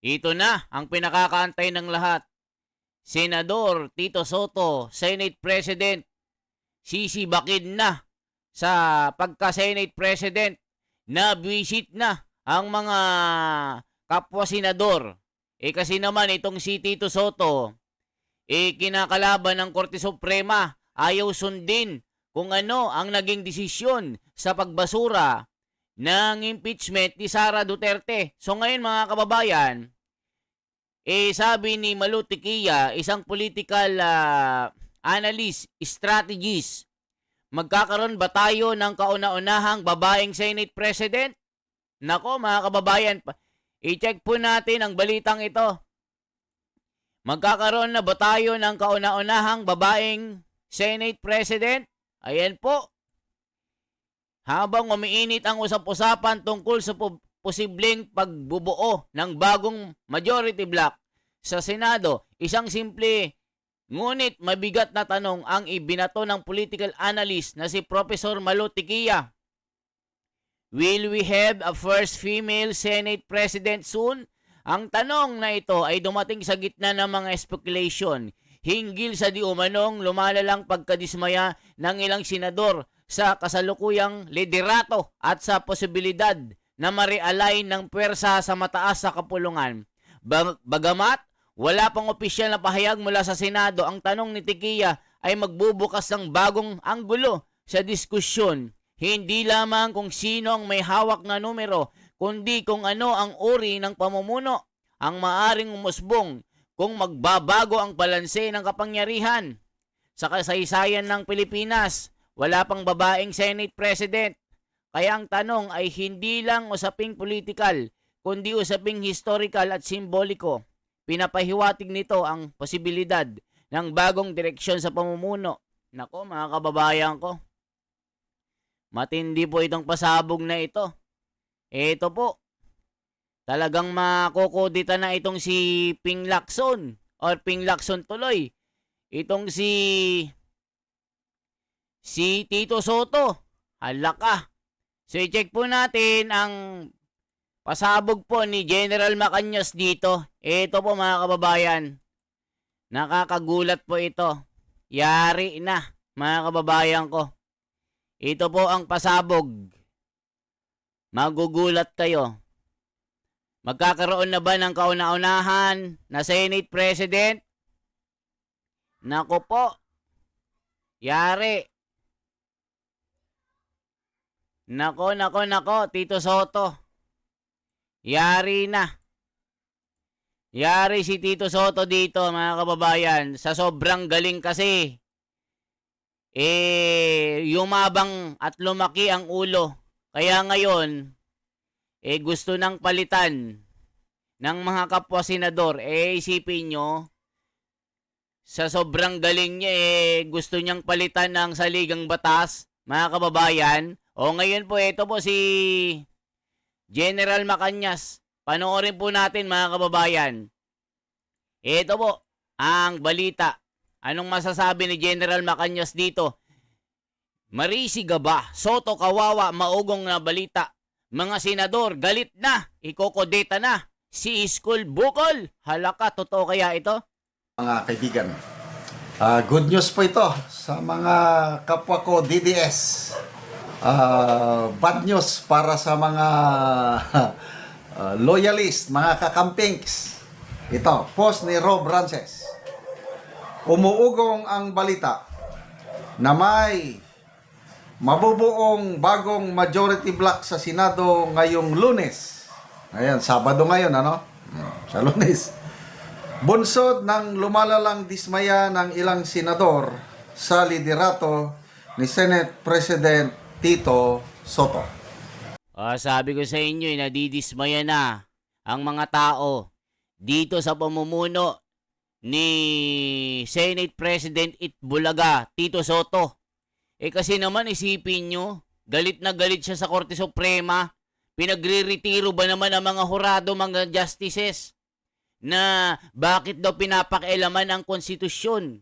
Ito na ang pinakakaantay ng lahat. Senador Tito Soto, Senate President, sisibakid na sa pagka-Senate President na visit na ang mga kapwa senador. Kasi naman itong si Tito Soto, kinakalaban ng Korte Suprema, ayaw sundin kung ano ang naging desisyon sa pagbasura ng impeachment ni Sara Duterte. So ngayon mga kababayan, sabi ni Malu Tiquia, isang political analyst, strategist, magkakaroon ba tayo ng kauna-unahang babaeng Senate President? Nako mga kababayan, i-check po natin ang balitang ito. Magkakaroon na ba tayo ng kauna-unahang babaeng Senate President? Ayan po. Habang umiinit ang usap-usapan tungkol sa posibleng pagbubuo ng bagong majority block sa Senado, isang simple ngunit mabigat na tanong ang ibinato ng political analyst na si Professor Malu Tiquia. Will we have a first female Senate President soon? Ang tanong na ito ay dumating sa gitna ng mga speculation hinggil sa di umanong lumalalang pagkadismaya ng ilang senador sa kasalukuyang liderato at sa posibilidad na ma-realign ng pwersa sa mataas sa kapulungan. Bagamat wala pang opisyal na pahayag mula sa Senado, ang tanong ni Tiquia ay magbubukas ng bagong anggulo sa diskusyon. Hindi lamang kung sino ang may hawak na numero, kundi kung ano ang uri ng pamumuno ang maaring umusbong kung magbabago ang balanse ng kapangyarihan. Sa kasaysayan ng Pilipinas, wala pang babaeng Senate President. Kaya ang tanong ay hindi lang usaping politikal, kundi usaping historical at simboliko. Pinapahiwatig nito ang posibilidad ng bagong direksyon sa pamumuno. Nako mga kababayan ko, matindi po itong pasabog na ito. Ito po, talagang makukudita na itong si Ping Lacson or Ping Lacson tuloy. Itong si Tito Soto. Hala ka. So i-check po natin ang pasabog po ni General Macañas dito. Ito po mga kababayan. Nakakagulat po ito. Yari na mga kababayan ko. Ito po ang pasabog. Magugulat kayo. Magkakaroon na ba ng kauna-unahan na Senate President? Nako po. Yari. Nako, Tito Soto. Yari na. Yari si Tito Soto dito, mga kababayan. Sa sobrang galing kasi. Yumabang at lumaki ang ulo. Kaya ngayon, gusto nang palitan ng mga kapwa senador. Isipin nyo, sa sobrang galing niya, gusto niyang palitan ng saligang batas, mga kababayan. O ngayon po, ito po si General Macañas. Panoorin po natin mga kababayan. Ito po ang balita. Anong masasabi ni General Macañas dito? Marisiga ba? Soto kawawa, maugong na balita. Mga senador, galit na. Ikokodeta na. Si Iskul Bukol. Halaka, totoo kaya ito? Mga kaibigan, good news po ito sa mga kapwa ko DDS. Bad news para sa mga loyalist, mga kakampings. Ito, post ni Rob Rances. Umuugong ang balita na may mabubuong bagong majority block sa Senado ngayong Lunes. Ayan, Sabado ngayon, ano? Sa Lunes. Bunsod ng lumalalang dismaya ng ilang senador sa liderato ni Senate President Tito Soto. Sabi ko sa inyo, nadidismaya na ang mga tao dito sa pamumuno ni Senate President Itbulaga, Tito Soto. Kasi naman isipin nyo, galit na galit siya sa Korte Suprema. Pinagre-retiro ba naman ang mga hurado, mga justices? Na bakit daw pinapakialaman ang konstitusyon?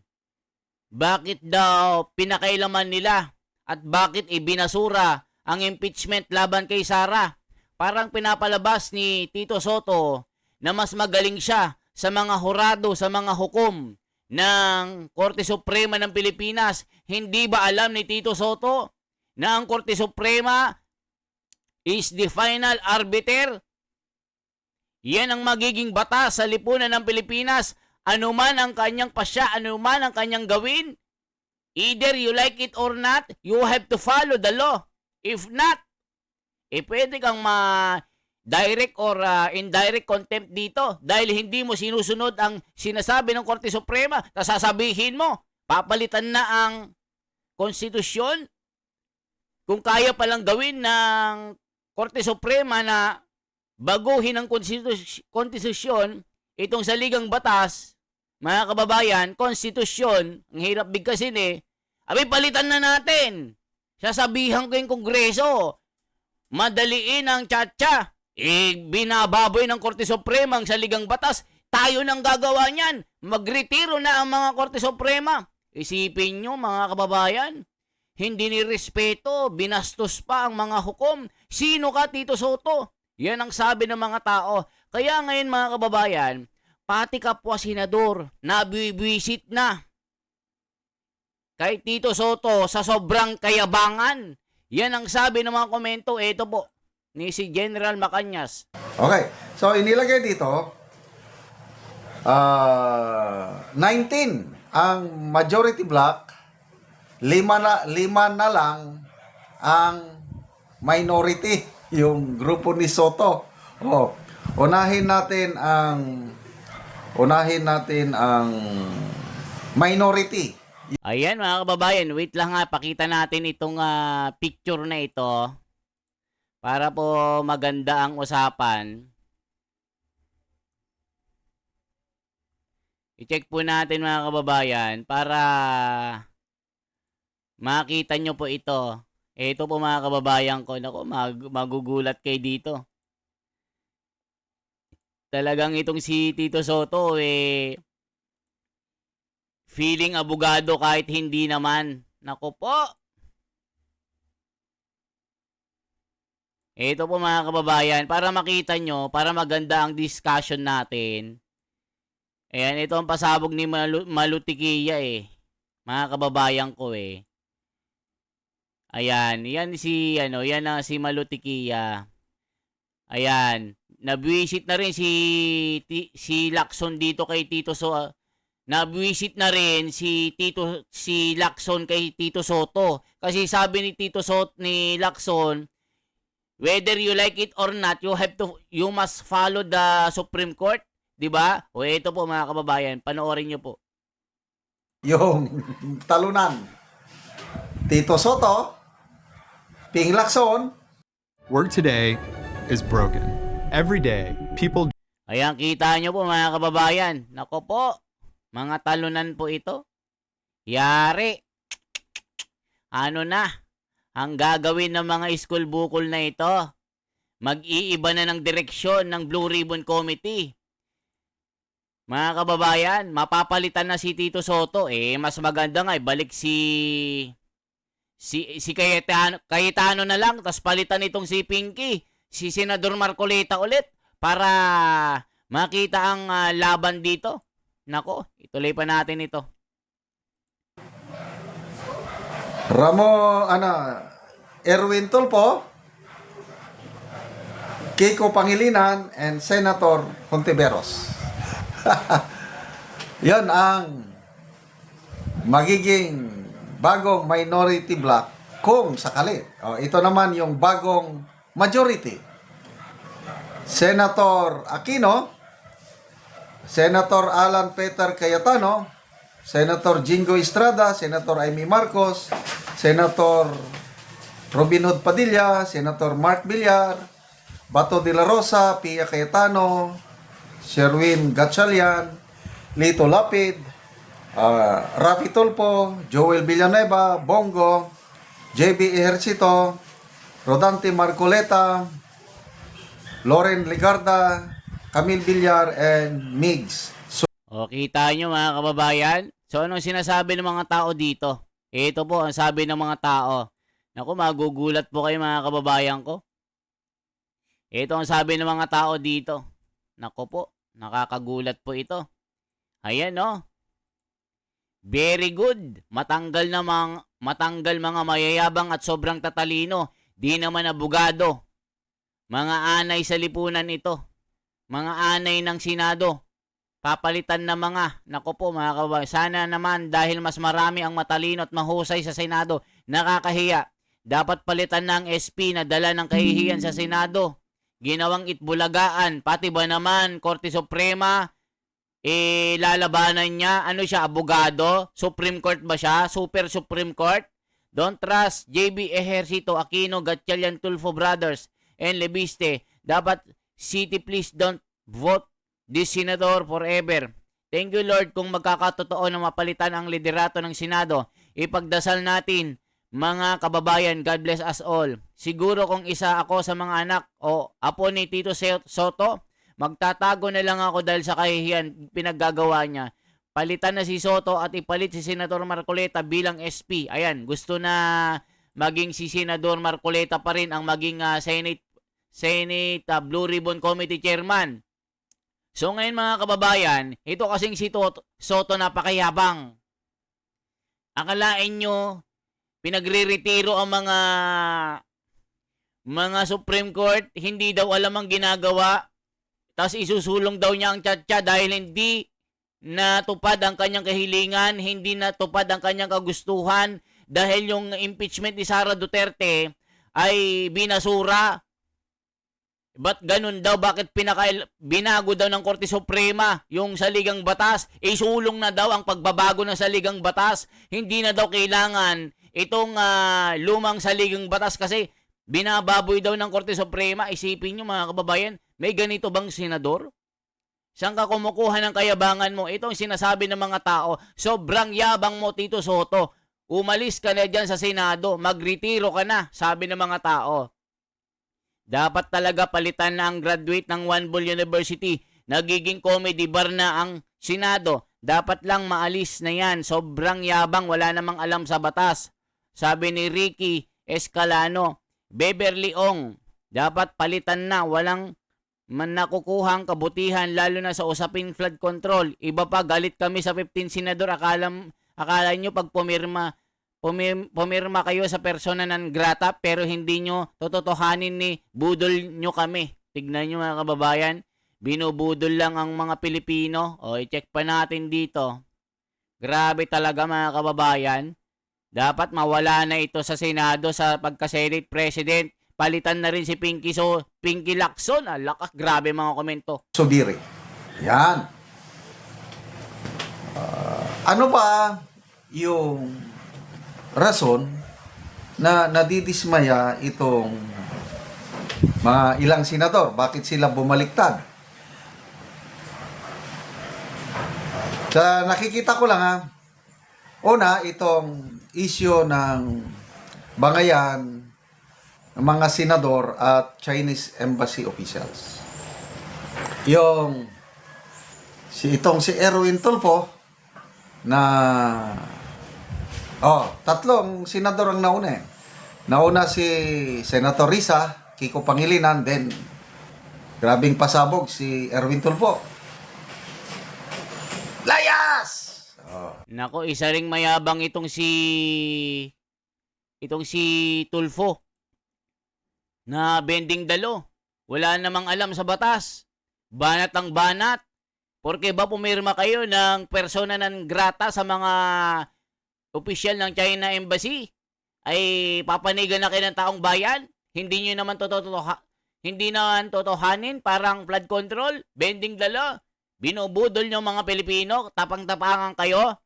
Bakit daw pinakailaman nila? At bakit ibinasura ang impeachment laban kay Sara? Parang pinapalabas ni Tito Soto na mas magaling siya sa mga hurado, sa mga hukom ng Korte Suprema ng Pilipinas. Hindi ba alam ni Tito Soto na ang Korte Suprema is the final arbiter? Yan ang magiging batas sa lipunan ng Pilipinas. Ano man ang kanyang pasya, ano man ang kanyang gawin, either you like it or not, you have to follow the law. If not, pwede kang direct or indirect contempt dito dahil hindi mo sinusunod ang sinasabi ng Korte Suprema. Tapos sasabihin mo, papalitan na ang konstitusyon. Kung kaya palang gawin ng Korte Suprema na baguhin ang konstitusyon, itong saligang batas, mga kababayan, konstitusyon, ang hirap bigkasin palitan na natin. Sasabihan ko yung Kongreso, madaliin ang tsa-tsa. Binababoy ng Korte Suprema ang saligang batas. Tayo nang gagawa niyan. Magretiro na ang mga Korte Suprema. Isipin nyo, mga kababayan, hindi nirespeto, binastos pa ang mga hukom. Sino ka, Tito Soto? Yan ang sabi ng mga tao. Kaya ngayon, mga kababayan, pati kapwa senador, nabibwisit na kay Tito Soto sa sobrang kayabangan. Yan ang sabi ng mga komento. Ito po, ni si General Macañas. Okay. So, inilagay dito, 19 ang majority block, 5 na lang ang minority, yung grupo ni Soto. Unahin natin ang minority. Ayan, mga kababayan, wait lang pakita natin itong picture na ito para po maganda ang usapan. I-check po natin, mga kababayan, para makita nyo po ito. Ito po, mga kababayan ko. Naku, magugulat kayo dito. Talagang itong si Tito Soto, feeling abogado kahit hindi naman. Naku po. Ito po, mga kababayan, para makita nyo, para maganda ang discussion natin. Ayan, ito ang pasabog ni Malutikia mga kababayan ko Ayan, yan si si Malutikia. Ayan, nabwisit na rin si Lacson dito kay Tito Soto. Nabwisit na rin si Lacson kay Tito Soto. Kasi sabi ni ni Lacson, whether you like it or not, you must follow the Supreme Court, 'di ba? O ito po, mga kababayan, panoorin niyo po. Yung talunan. Tito Soto, Ping Lacson. Work today is broken. Every day, people... Ayan, kita nyo po, mga kababayan. Nako po, mga talunan po ito. Yari. Ano na? Ang gagawin ng mga school bukol na ito, mag-iiba na ng direksyon ng Blue Ribbon Committee. Mga kababayan, mapapalitan na si Tito Soto. Mas maganda nga, balik si Cayetano na lang, tas palitan itong si Pinky, si Senador Marcoleta ulit, para makita ang laban dito. Nako, ituloy pa natin ito. Erwin Tulfo, Kiko Pangilinan, and Senator Hontiveros. Yan ang magiging bagong minority block kung sakali. Ito naman yung bagong majority. Senator Aquino, Senator Alan Peter Cayetano, Senator Jingo Estrada, Senator Amy Marcos, Senator Robin Hood Padilla, Senator Mark Villar, Bato de la Rosa, Pia Cayetano, Sherwin Gatchalian, Lito Lapid, Rafi Tulfo, Joel Villanueva, Bongo, JB Ejercito, Rodante Marcoleta, Loren Ligarda, Camille Villar, and Migs. Kita nyo, mga kababayan? So, anong sinasabi ng mga tao dito? Ito po ang sabi ng mga tao. Naku, magugulat po kayo, mga kababayan ko. Ito ang sabi ng mga tao dito. Naku po. Nakakagulat po ito. Ayan, no? Very good. Matanggal mga mayayabang at sobrang tatalino. Di naman abogado. Mga anay sa lipunan ito. Mga anay ng Senado. Papalitan na mga. Nako po mga kababayan. Sana naman dahil mas marami ang matalino at mahusay sa Senado. Nakakahiya. Dapat palitan na ang SP na dala ng kahihiyan sa Senado. Ginawang itbulagaan. Pati ba naman Korte Suprema, lalabanan niya, ano siya, abogado? Supreme Court ba siya? Super Supreme Court? Don't trust JB Ejercito, Aquino, Gatchalian, Tulfo Brothers, and Lebiste. Dapat, city please don't vote this senador forever. Thank you Lord kung magkakatotoo na mapalitan ang liderato ng Senado. Ipagdasal natin, mga kababayan, God bless us all. Siguro kung isa ako sa mga anak o apo ni Tito Soto, magtatago na lang ako dahil sa kahihiyan pinaggagawa niya. Palitan na si Soto at ipalit si Senator Marcoleta bilang SP. Ayan, gusto na maging si Senador Marcoleta pa rin ang maging Senate Blue Ribbon Committee Chairman. So ngayon mga kababayan, ito kasing si Soto napakayabang. Akalain nyo, pinagre-retiro ang mga Supreme Court, hindi daw alam ang ginagawa. Tapos isusulong daw niya ang tiyatya dahil hindi natupad ang kanyang kahilingan, hindi natupad ang kanyang kagustuhan dahil yung impeachment ni Sara Duterte ay binasura. Ba't ganun daw? Bakit binago daw ng Korte Suprema yung saligang batas? Isulong na daw ang pagbabago ng saligang batas. Hindi na daw kailangan itong lumang saligang batas kasi binababoy daw ng Korte Suprema. Isipin nyo mga kababayan, may ganito bang senador? Saan ka kumukuha ng kayabangan mo? Ito ang sinasabi ng mga tao. Sobrang yabang mo, Tito Soto. Umalis ka na dyan sa Senado. Magretiro ka na, sabi ng mga tao. Dapat talaga palitan na ang graduate ng One Bull University. Nagiging comedy bar na ang Senado. Dapat lang maalis na yan. Sobrang yabang, wala namang alam sa batas. Sabi ni Ricky Escalano. Beverly Ong, dapat palitan na, walang nakukuhang kabutihan lalo na sa usaping flood control. Iba pa, galit kami sa 15 senador. Akala nyo pag pumirma kayo sa persona non grata pero hindi nyo tototohanin ni budol nyo kami. Tignan nyo mga kababayan, binubudol lang ang mga Pilipino. O, i-check pa natin dito. Grabe talaga mga kababayan. Dapat mawala na ito sa Senado sa pagka-Senate President. Palitan na rin si Pinky Lacson. Lakas, grabe mga komento. Subiri. Yan. Ano ba yung rason na nadidismaya itong mga ilang senador? Bakit sila bumaliktad? Sa nakikita ko lang ha, una, itong issue ng bangayan ng mga senador at Chinese embassy officials. Itong si Erwin Tulfo na tatlong senador ang nauna eh. Nauna si Senator Risa, Kiko Pangilinan, then grabing pasabog si Erwin Tulfo. Layas! Nako, isa ring mayabang itong si Tulfo na bending dalo. Wala namang alam sa batas. Banat ang banat. Porque ba pumirma kayo ng persona non grata sa mga opisyal ng China Embassy? Ay papanigan na kayo ng taong bayan? Hindi nyo naman totohanin parang flood control? Bending dalo? Binubudol nyo mga Pilipino? Tapang-tapangan kayo?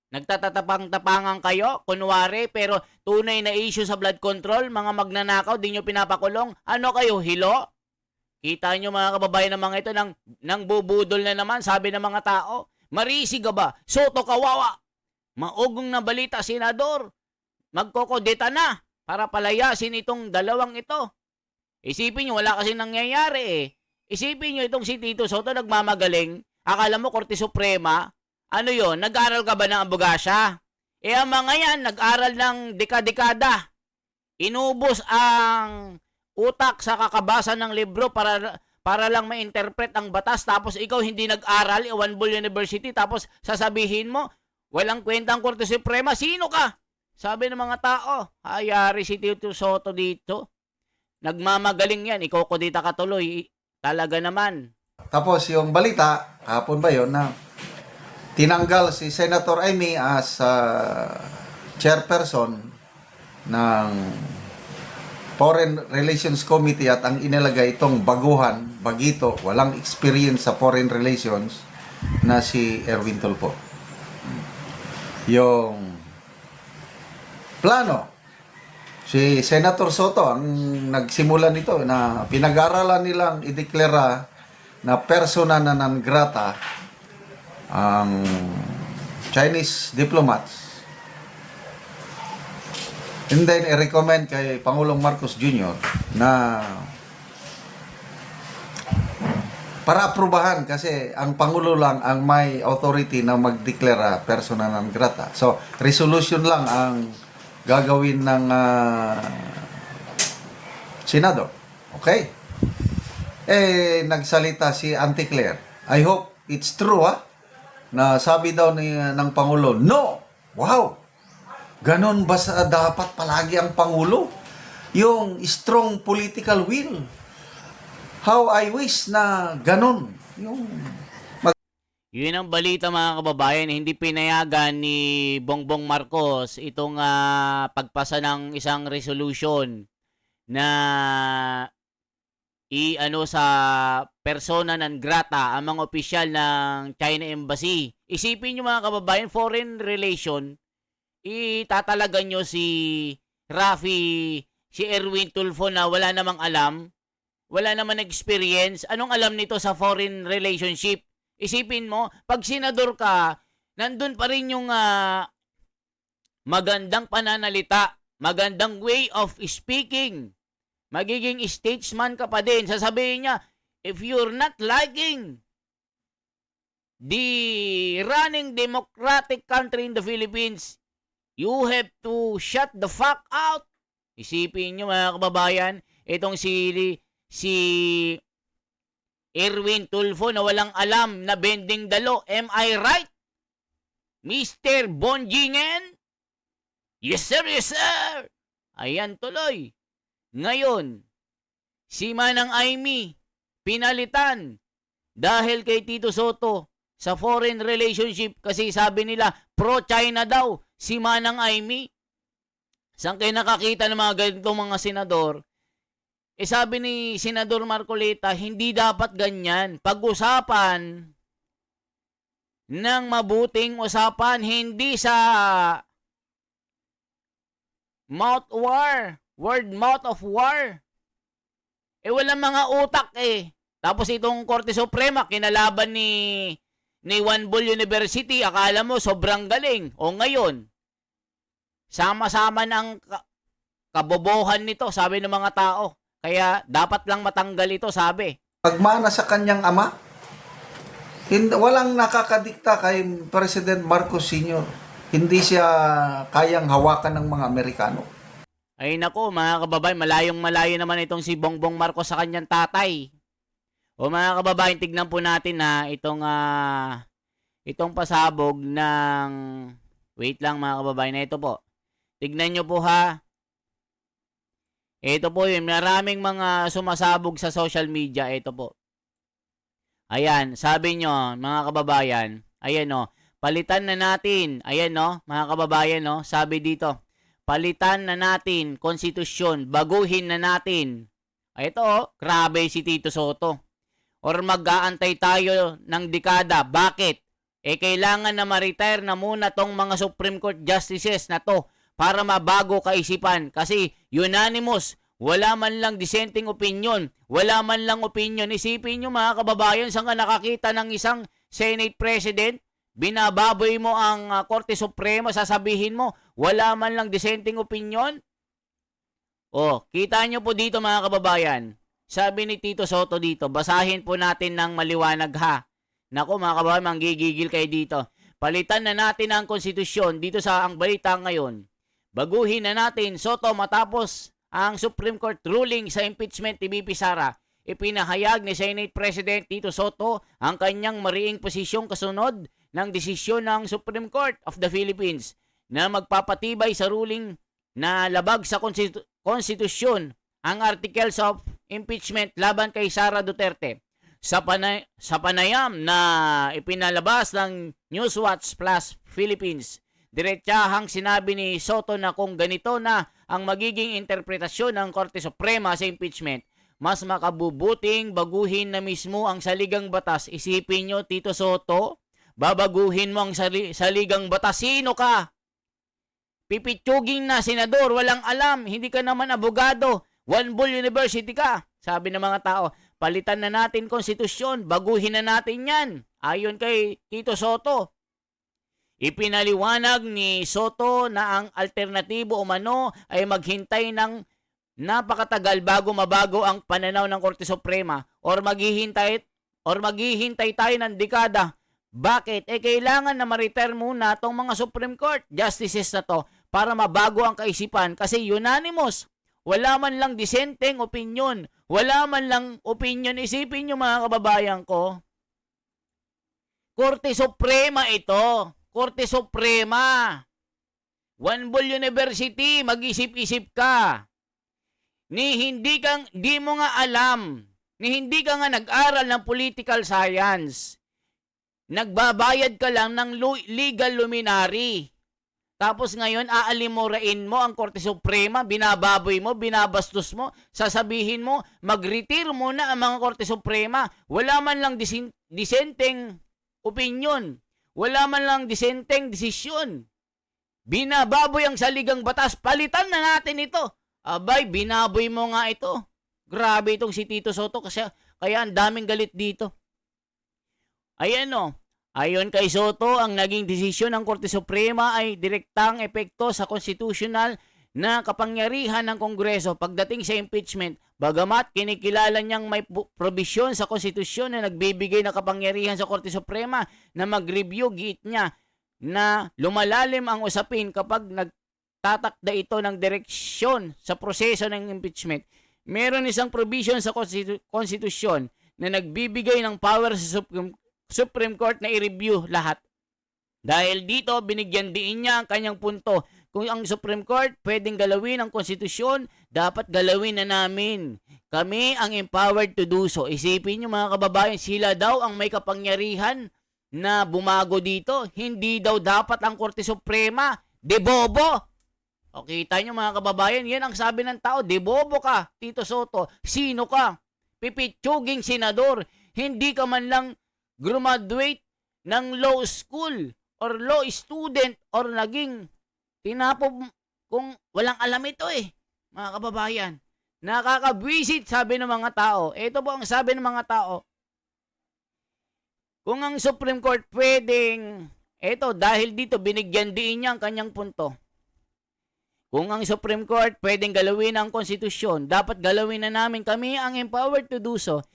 Nagtatatapang-tapangan kayo, kunwari, pero tunay na issue sa blood control, mga magnanakaw, di nyo pinapakulong. Ano kayo, hilo? Kita nyo mga kababayan ng mga ito, nang bubudol na naman, sabi ng mga tao. Marisi ka ba? Soto kawawa. Maugong na balita, senador. Magkokodeta na para palayasin itong dalawang ito. Isipin nyo, wala kasi nangyayari eh. Isipin nyo itong si Tito Soto nagmamagaling. Akala mo, Korte Suprema, ano yon? Nag-aral ka ba ng abogasya? Ang mga yan, nag-aral ng dekada-dekada. Inubos ang utak sa kakabasa ng libro para para lang ma-interpret ang batas, tapos ikaw hindi nag-aral, One Bull University, tapos sasabihin mo, walang kwenta ang Korte Suprema, sino ka? Sabi ng mga tao, hayari si Tito Soto dito. Nagmamagaling yan, ikokudita ka tuloy. Talaga naman. Tapos yung balita, hapon ba yon na tinanggal si Senator Amy as chairperson ng Foreign Relations Committee at ang inilagay itong baguhan, bagito, walang experience sa foreign relations na si Erwin Tulfo. Yung plano, si Senator Soto ang nagsimula nito na pinag-aralan nilang ideklara na persona na non grata ang Chinese diplomats. And then, i-recommend kay Pangulong Marcos Jr. na para aprubahan kasi ang Pangulo lang ang may authority na magdeklara persona non grata. So, resolution lang ang gagawin ng Senado. Okay? Nagsalita si Auntie Claire. I hope it's true, na sabi daw ng Pangulo, no! Wow! Ganon ba dapat palagi ang Pangulo? Yung strong political will. How I wish na ganon. Yun ang balita mga kababayan, hindi pinayagan ni Bongbong Marcos itong pagpasa ng isang resolution na sa persona non grata ang mga opisyal ng China Embassy. Isipin nyo mga kababayan, foreign relation, itatalagan nyo si Rafi, si Erwin Tulfo na wala namang alam, wala namang experience. Anong alam nito sa foreign relationship? Isipin mo, pag senador ka, nandun pa rin yung magandang pananalita, magandang way of speaking. Magiging statesman ka pa din. Sasabihin niya, if you're not liking the running democratic country in the Philippines, you have to shut the fuck out. Isipin nyo mga kababayan, itong si Erwin Tulfo na walang alam na bending the law. Am I right? Mr. Bonjingen? Yes sir, yes sir. Ayan tuloy. Ngayon, si Manang Amy pinalitan dahil kay Tito Soto sa foreign relationship kasi sabi nila pro-China daw si Manang Amy. Saan kayo nakakita ng mga ganitong mga senador? Sabi ni Senador Marcoleta, hindi dapat ganyan. Pag-usapan ng mabuting usapan, hindi sa mouth war, mouth of war. Walang mga utak Tapos itong Korte Suprema, kinalaban ni One Bull University, akala mo sobrang galing. O ngayon, sama-sama ng kabobohan nito, sabi ng mga tao. Kaya dapat lang matanggal ito, sabi. Pagmana sa kanyang ama, walang nakakadikta kay President Marcos Sr. Hindi siya kayang hawakan ng mga Amerikano. Ay nako, mga kababayan, malayong-malayo naman itong si Bongbong Marcos sa kanyang tatay. O mga kababayan, tignan po natin na itong pasabog ng... Wait lang mga kababayan, na ito po. Tignan nyo po ha. Ito po yun, maraming mga sumasabog sa social media. Ito po. Ayan, sabi nyo, mga kababayan, ayan palitan na natin, ayan mga kababayan sabi dito, palitan na natin konstitusyon, baguhin na natin. Ito grabe si Tito Soto. Or mag-aantay tayo ng dekada. Bakit? Kailangan na ma-retire na muna tong mga Supreme Court Justices na to para mabago kaisipan. Kasi unanimous, wala man lang dissenting opinion, wala man lang opinion. Isipin nyo mga kababayan, saan ka nakakita ng isang Senate President? Binababoy mo ang Korte Suprema, sasabihin mo, wala man lang dissenting opinion? Kita nyo po dito mga kababayan. Sabi ni Tito Soto dito, basahin po natin ng maliwanag ha. Nako mga kababayan, manggigigil kayo dito. Palitan na natin ang konstitusyon dito sa ang balita ngayon. Baguhin na natin, Soto, matapos ang Supreme Court ruling sa impeachment ni BP Sara. ipinahayag ni Senate President Tito Soto ang kanyang mariing posisyong kasunod ng desisyon ng Supreme Court of the Philippines na magpapatibay sa ruling na labag sa konstitusyon ang articles of impeachment laban kay Sara Duterte. Sa panayam na ipinalabas ng Newswatch Plus Philippines, diretsahang sinabi ni Soto na kung ganito na ang magiging interpretasyon ng Korte Suprema sa impeachment, mas makabubuting baguhin na mismo ang saligang batas. Isipin nyo, Tito Soto, babaguhin mo ang saligang batas. Sino ka? Pipitsuging na senador, walang alam, hindi ka naman abogado, One Bull University ka. Sabi ng mga tao, palitan na natin konstitusyon, baguhin na natin yan. Ayon kay Tito Soto. Ipinaliwanag ni Soto na ang alternatibo umano ay maghintay ng napakatagal bago mabago ang pananaw ng Korte Suprema or maghihintay tayo ng dekada. Bakit? Kailangan na ma-retire muna tong mga Supreme Court justices na to para mabago ang kaisipan kasi unanimous. Wala man lang disenteng opinion. Wala man lang opinion. Isipin nyo mga kababayan ko. Korte Suprema ito. Korte Suprema. One Bull University, mag-isip-isip ka. Di mo nga alam. Hindi ka nga nag-aral ng political science. Nagbabayad ka lang ng legal luminary. Tapos ngayon, aalimurain mo ang Korte Suprema, binababoy mo, binabastos mo, sasabihin mo, mag-retire mo na ang mga Korte Suprema. Wala man lang disenteng opinion. Wala man lang disenteng desisyon. Binababoy ang saligang batas. Palitan na natin ito. Abay, binaboy mo nga ito. Grabe itong si Tito Soto kasi kaya ang daming galit dito. Ayan o. Ayon kay Soto, ang naging desisyon ng Korte Suprema ay direktang epekto sa konstitusyonal na kapangyarihan ng Kongreso pagdating sa impeachment. Bagamat kinikilala niyang may probisyon sa konstitusyon na nagbibigay ng kapangyarihan sa Korte Suprema na mag-review, giit niya na lumalalim ang usapin kapag nagtatakda ito ng direksyon sa proseso ng impeachment. Meron isang provision sa konstitusyon na nagbibigay ng power sa Supreme Court na i-review lahat. Dahil dito, binigyan din niya ang kanyang punto. Kung ang Supreme Court pwedeng galawin ang konstitusyon, dapat galawin na namin. Kami ang empowered to do so. Isipin niyo mga kababayan, sila daw ang may kapangyarihan na bumago dito. Hindi daw dapat ang Korte Suprema. Debobo! O kita niyo mga kababayan, yan ang sabi ng tao. Debobo ka, Tito Soto. Sino ka? Pipitsuging senador. Hindi ka man lang graduate ng law school or law student or naging tinapos kung walang alam ito mga kababayan. Nakakabwisit sabi ng mga tao. Ito po ang sabi ng mga tao. Kung ang Supreme Court pwedeng, dahil dito binigyan din niya ang kanyang punto. Kung ang Supreme Court pwedeng galawin ang konstitusyon, dapat galawin na namin. Kami ang empowered to do so.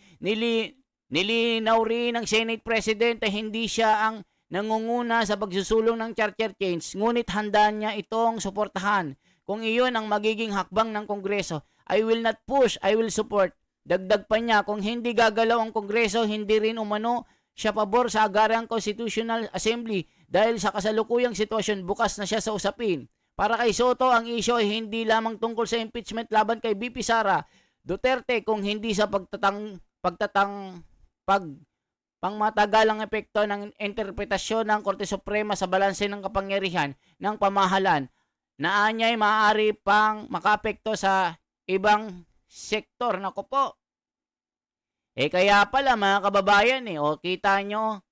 Nilinaw rin ng Senate President na hindi siya ang nangunguna sa pagsusulong ng charter change, ngunit handa niya itong suportahan. Kung iyon ang magiging hakbang ng Kongreso, I will not push, I will support. Dagdag pa niya, kung hindi gagalaw ang Kongreso, hindi rin umano siya pabor sa agarang Constitutional Assembly dahil sa kasalukuyang sitwasyon bukas na siya sa usapin. Para kay Soto, ang isyo ay hindi lamang tungkol sa impeachment laban kay BP Sara Duterte kung hindi sa pangmatagalang epekto ng interpretasyon ng Korte Suprema sa balanse ng kapangyarihan ng pamahalaan na anya'y maaari pang makapekto sa ibang sektor. Naku po. Kaya pala mga kababayan kita nyo.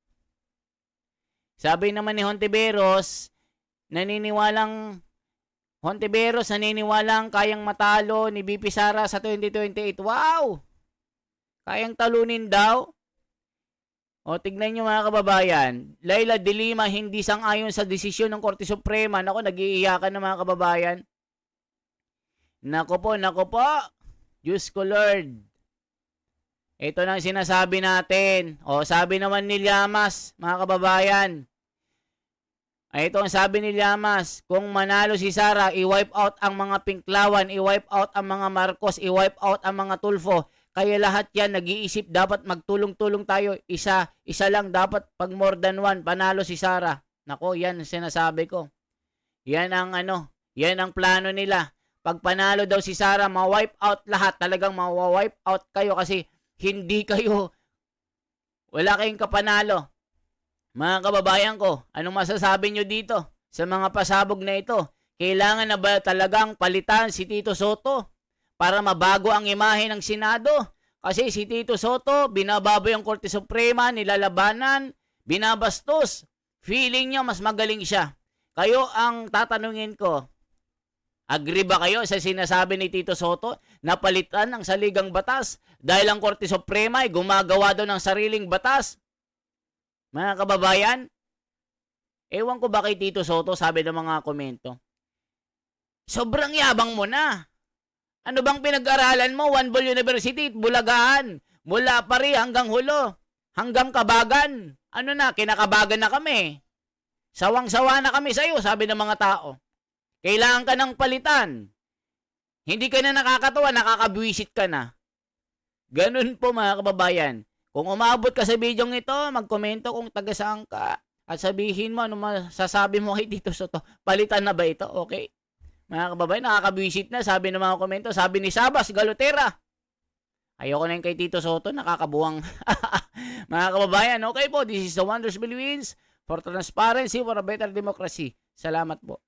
Sabi naman ni Hontiveros naniniwalang kayang matalo ni BP Sara sa 2028. Wow! Kayang talunin daw. Tignan nyo mga kababayan. Laila de Lima hindi sang-ayon sa desisyon ng Korte Suprema. Nako, nag-iiyakan na mga kababayan. Nako po. Diyos ko Lord. Ito na ang sinasabi natin. Sabi naman ni Llamas, mga kababayan. Ito ang sabi ni Llamas. Kung manalo si Sara, i-wipe out ang mga Pinklawan, i-wipe out ang mga Marcos, i-wipe out ang mga Tulfo. Kaya lahat yan, nag-iisip, dapat magtulong-tulong tayo. Isa lang dapat, pag more than one, panalo si Sara. Nako, yan ang sinasabi ko. Yan ang yan ang plano nila. Pag panalo daw si Sara, ma-wipe out lahat. Talagang ma-wipe out kayo kasi hindi kayo, wala kayong kapanalo. Mga kababayan ko, anong masasabi nyo dito sa mga pasabog na ito? Kailangan na ba talagang palitan si Tito Soto para mabago ang imahe ng Senado? Kasi si Tito Soto, binababoy ang Korte Suprema, nilalabanan, binabastos. Feeling niya mas magaling siya. Kayo ang tatanungin ko, agree ba kayo sa sinasabi ni Tito Soto na palitan ang saligang batas dahil ang Korte Suprema ay gumagawa daw ng sariling batas? Mga kababayan, ewan ko ba kay Tito Soto, sabi ng mga komento. Sobrang yabang mo na. Ano bang pinag-aralan mo? One Ball University, Bulagaan. Mula Pari hanggang Hulo. Hanggang Kabagan. Ano na, kinakabagan na kami. Sawang-sawa na kami sa'yo, sabi ng mga tao. Kailangan ka ng palitan. Hindi ka na nakakatawa, nakakabwisit ka na. Ganun po mga kababayan. Kung umabot ka sa bidyong ito, magkomento kung taga saan ka. At sabihin mo, ano masasabi mo kay Tito Soto. Palitan na ba ito? Okay. Mga kababayan, nakakabwisit na, sabi ng mga komento. Sabi ni Sabas Galotera. Ayoko na yung kay Tito Soto, nakakabuwang. Mga kababayan, okay po, this is the Wonders Philippines for transparency, for a better democracy. Salamat po.